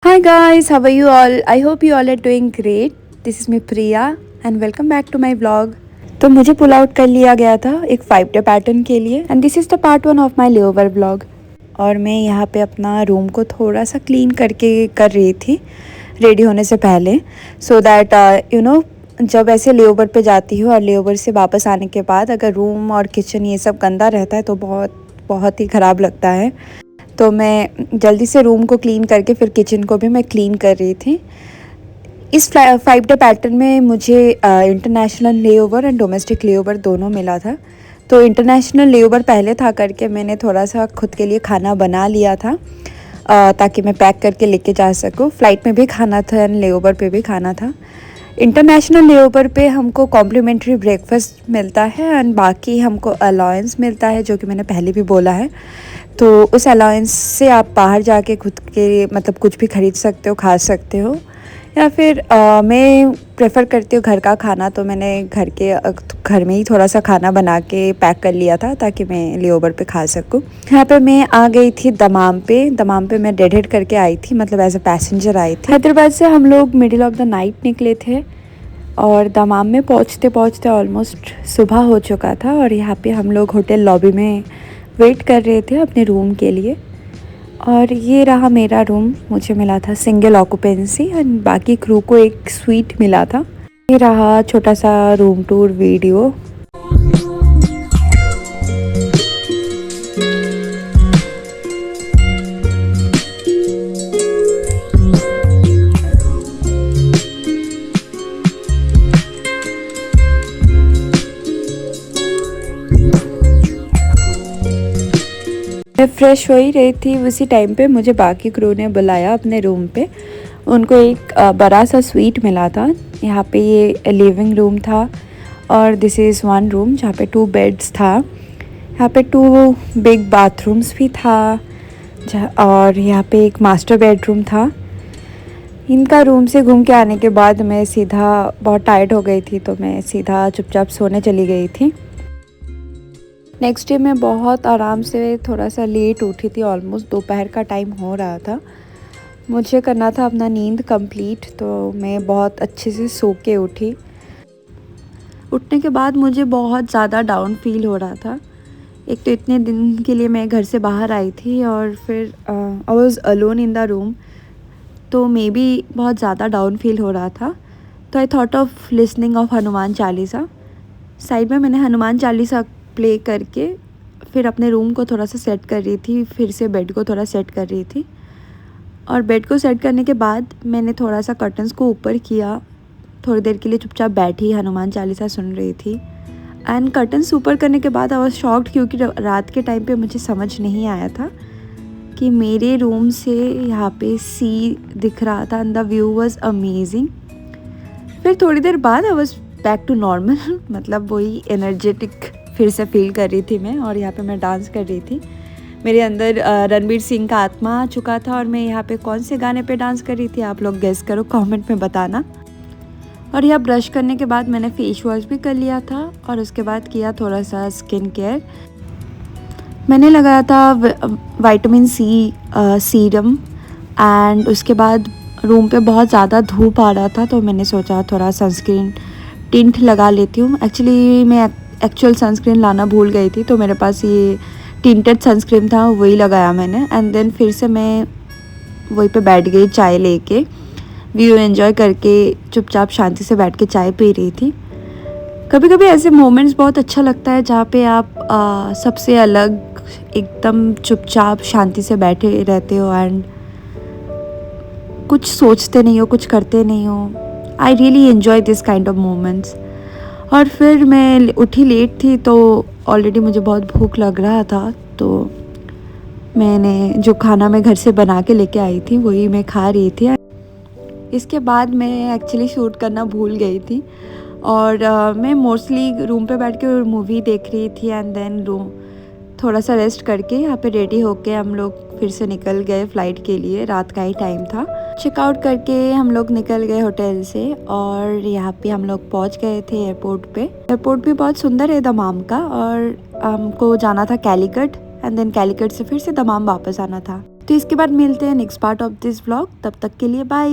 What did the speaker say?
Hi guys, how are you all? I hope you all are doing great. This is me Priya and welcome back to my vlog. तो मुझे pull out कर लिया गया था एक 5 day pattern के लिए and this is the part 1 of my layover vlog. और मैं यहाँ पे अपना रूम को थोड़ा सा क्लीन करके कर रही थी रेडी होने से पहले सो दैट जब ऐसे लेओवर पे जाती हूँ और लेओवर से वापस आने के बाद अगर रूम और किचन ये सब गंदा रहता है तो बहुत बहुत ही ख़राब लगता है। तो मैं जल्दी से रूम को क्लीन करके फिर किचन को भी मैं क्लीन कर रही थी। इस 5 डे पैटर्न में मुझे international layover and domestic layover दोनों मिला था। तो इंटरनेशनल लेओवर पहले था करके मैंने थोड़ा सा खुद के लिए खाना बना लिया था ताकि मैं पैक करके लेके जा सकूँ। फ़्लाइट में भी खाना था एंड लेओवर पे भी खाना था। इंटरनेशनल लेओवर पे हमको कॉम्प्लीमेंट्री ब्रेकफास्ट मिलता है एंड बाकी हमको अलाउंस मिलता है जो कि मैंने पहले भी बोला है। तो उस अलाउंस से आप बाहर जाके खुद के मतलब कुछ भी ख़रीद सकते हो, खा सकते हो या फिर मैं प्रेफर करती हूँ घर का खाना। तो मैंने घर में ही थोड़ा सा खाना बना के पैक कर लिया था ताकि मैं लेओवर पे खा सकूँ। यहाँ पे मैं आ गई थी दमाम पे मैं डेड हेड करके आई थी, मतलब एज अ पैसेंजर आई थी। हैदराबाद से हम लोग मिडिल ऑफ द नाइट निकले थे और दमाम में पहुँचते पहुँचते ऑलमोस्ट सुबह हो चुका था और यहाँ पे हम लोग होटल लॉबी में वेट कर रहे थे अपने रूम के लिए। और ये रहा मेरा रूम, मुझे मिला था सिंगल ऑक्यूपेंसी एंड बाकी क्रू को एक स्वीट मिला था। ये रहा छोटा सा रूम टूर वीडियो। मैं फ़्रेश हो ही रही थी उसी टाइम पे मुझे बाकी क्रू ने बुलाया अपने रूम पे। उनको एक बड़ा सा स्वीट मिला था। यहाँ पे ये लिविंग रूम था और दिस इज़ वन रूम जहाँ पे 2 बेड्स था। यहाँ पे 2 बिग बाथरूम्स भी था और यहाँ पे एक मास्टर बेडरूम था। इनका रूम से घूम के आने के बाद मैं सीधा बहुत टायर्ड हो गई थी तो मैं सीधा चुपचाप सोने चली गई थी। नेक्स्ट डे मैं बहुत आराम से थोड़ा सा लेट उठी थी, ऑलमोस्ट दोपहर का टाइम हो रहा था। मुझे करना था अपना नींद कंप्लीट तो मैं बहुत अच्छे से सो के उठी। उठने के बाद मुझे बहुत ज़्यादा डाउन फील हो रहा था। एक तो इतने दिन के लिए मैं घर से बाहर आई थी और फिर I was alone in the room तो मे बी बहुत ज़्यादा डाउन फील हो रहा था। तो I thought of listening of Hanuman Chalisa. Side में मैंने हनुमान चालीसा प्ले करके फिर अपने रूम को थोड़ा सा सेट कर रही थी, फिर से बेड को थोड़ा सेट कर रही थी। और बेड को सेट करने के बाद मैंने थोड़ा सा कर्टन्स को ऊपर किया, थोड़ी देर के लिए चुपचाप बैठी हनुमान चालीसा सुन रही थी। एंड कर्टन्स ऊपर करने के बाद आई वॉज शॉक्ड क्योंकि रात के टाइम पे मुझे समझ नहीं आया था कि मेरे रूम से यहाँ पे सी दिख रहा था and the view was amazing. फिर थोड़ी देर बाद I was back to normal मतलब वही एनर्जेटिक फिर से फील कर रही थी मैं। और यहाँ पे मैं डांस कर रही थी। मेरे अंदर रणवीर सिंह का आत्मा आ चुका था और मैं यहाँ पे कौन से गाने पे डांस कर रही थी आप लोग गेस करो, कमेंट में बताना। और यहाँ ब्रश करने के बाद मैंने फेस वॉश भी कर लिया था और उसके बाद किया थोड़ा सा स्किन केयर। मैंने लगाया था विटामिन सी सीरम एंड उसके बाद रूम पे बहुत ज़्यादा धूप आ रहा था तो मैंने सोचा थोड़ा सनस्क्रीन टिंट लगा लेती हूँ। एक्चुअली मैं एक्चुअल सनस्क्रीन लाना भूल गई थी तो मेरे पास ये टिंटेड सनस्क्रीन था, वही लगाया मैंने। एंड देन फिर से मैं वहीं पे बैठ गई चाय लेके, व्यू एंजॉय करके चुपचाप शांति से बैठ के चाय पी रही थी। कभी कभी ऐसे मोमेंट्स बहुत अच्छा लगता है जहाँ पे आप सबसे अलग एकदम चुपचाप शांति से बैठे रहते हो एंड कुछ सोचते नहीं हो, कुछ करते नहीं हो। I really enjoy this kind of moments. और फिर मैं उठी लेट थी तो ऑलरेडी मुझे बहुत भूख लग रहा था तो मैंने जो खाना मैं घर से बना के लेके आई थी वही मैं खा रही थी। इसके बाद मैं एक्चुअली शूट करना भूल गई थी और मैं मोस्टली रूम पे बैठ के मूवी देख रही थी एंड देन रूम थोड़ा सा रेस्ट करके यहाँ पे रेडी होके हम लोग फिर से निकल गए फ़्लाइट के लिए। रात का ही टाइम था। चेकआउट करके हम लोग निकल गए होटल से और यहाँ पे हम लोग पहुँच गए थे एयरपोर्ट पे। एयरपोर्ट भी बहुत सुंदर है दमाम का और हमको जाना था कैलीकट एंड देन कैलीकट से फिर से दमाम वापस आना था। तो इसके बाद मिलते हैं next part of this vlog, तब तक के लिए बाय।